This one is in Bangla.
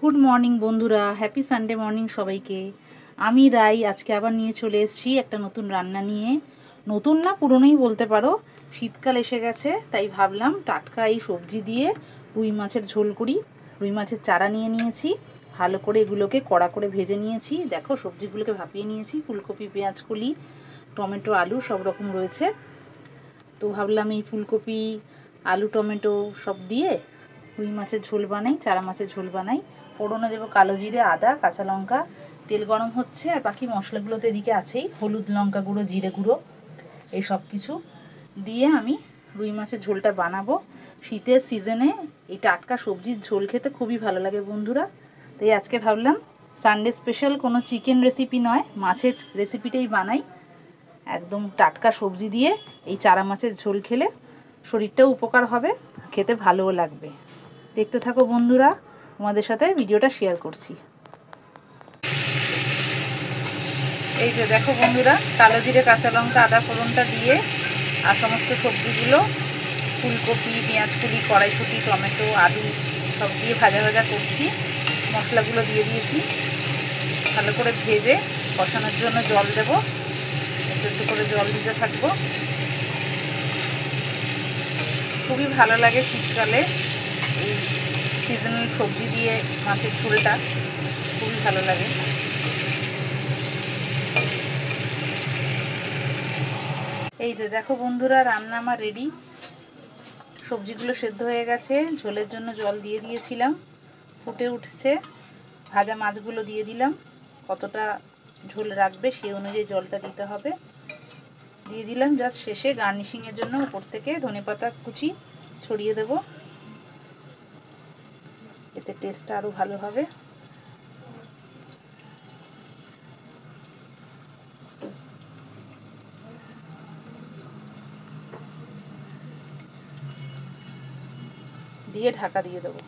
গুড মর্নিং বন্ধুরা, হ্যাপি সানডে মর্নিং সবাইকে। আমি রাই আজকে আবার নিয়ে চলে এসেছি একটা নতুন রান্না নিয়ে। নতুন না, পুরনোই বলতে পারো। শীতকাল এসে গেছে, তাই ভাবলাম টাটকা এই সবজি দিয়ে রুই মাছের ঝোল করি। রুই মাছের চারা নিয়ে নিয়েছি, ভালো করে এগুলোকে কড়া করে ভেজে নিয়েছি। দেখো সবজিগুলোকে ভাপিয়ে নিয়েছি, ফুলকপি, পেঁয়াজ কলি, টমেটো, আলু সব রকম রয়েছে। তো ভাবলাম এই ফুলকপি, আলু, টমেটো সব দিয়ে রুই মাছের ঝোল বানাই, চারা মাছের ঝোল বানাই। ফোড়নে দেবো কালো জিরে, আদা, কাঁচা লঙ্কা। তেল গরম হচ্ছে, আর বাকি মশলাগুলো তো এদিকে আছেই, হলুদ, লঙ্কা গুঁড়ো, জিরে গুঁড়ো, এই সব কিছু দিয়ে আমি রুই মাছের ঝোলটা বানাবো। শীতের সিজনে এই টাটকা সবজির ঝোল খেতে খুবই ভালো লাগে বন্ধুরা। তাই আজকে ভাবলাম সানডে স্পেশাল কোনো চিকেন রেসিপি নয়, মাছের রেসিপিটাই বানাই। একদম টাটকা সবজি দিয়ে এই চারা মাছের ঝোল খেলে শরীরটাও উপকার হবে, খেতে ভালোও লাগবে। দেখতে থাকো বন্ধুরা, তোমাদের সাথে ভিডিওটা শেয়ার করছি। এই যে দেখো বন্ধুরা, কালো জিরে, কাঁচা লঙ্কা, আদা ফোড়নটা দিয়ে আর সমস্ত সবজিগুলো, ফুলকপি, পেঁয়াজ কুলি, কড়াইশুঁটি, টমেটো, আলু সব দিয়ে ভাজা ভাজা করছি। মশলাগুলো দিয়ে দিয়েছি, ভালো করে ভেজে কষানোর জন্য জল দেবো। একটু একটু করে জল দিতে থাকবো। খুবই ভালো লাগে শীতকালে এই সিজনাল সবজি দিয়ে মাছের ঝোলটা, খুবই ভালো লাগে। এই যে দেখো বন্ধুরা, রান্না আমার রেডি। সবজিগুলো সেদ্ধ হয়ে গেছে, ঝোলের জন্য জল দিয়ে দিয়েছিলাম, ফুটে উঠছে। ভাজা মাছগুলো দিয়ে দিলাম, কতটা ঝোল রাখবে সেই অনুযায়ী জলটা দিতে হবে। দিয়ে দিলাম জাস্ট শেষে গার্নিশিংয়ের জন্য উপর থেকে ধনেপাতা কুচি ছড়িয়ে দেব, এতে টেস্টটা আরও ভালো হবে। দিয়ে ঢাকা দিয়ে দেবো।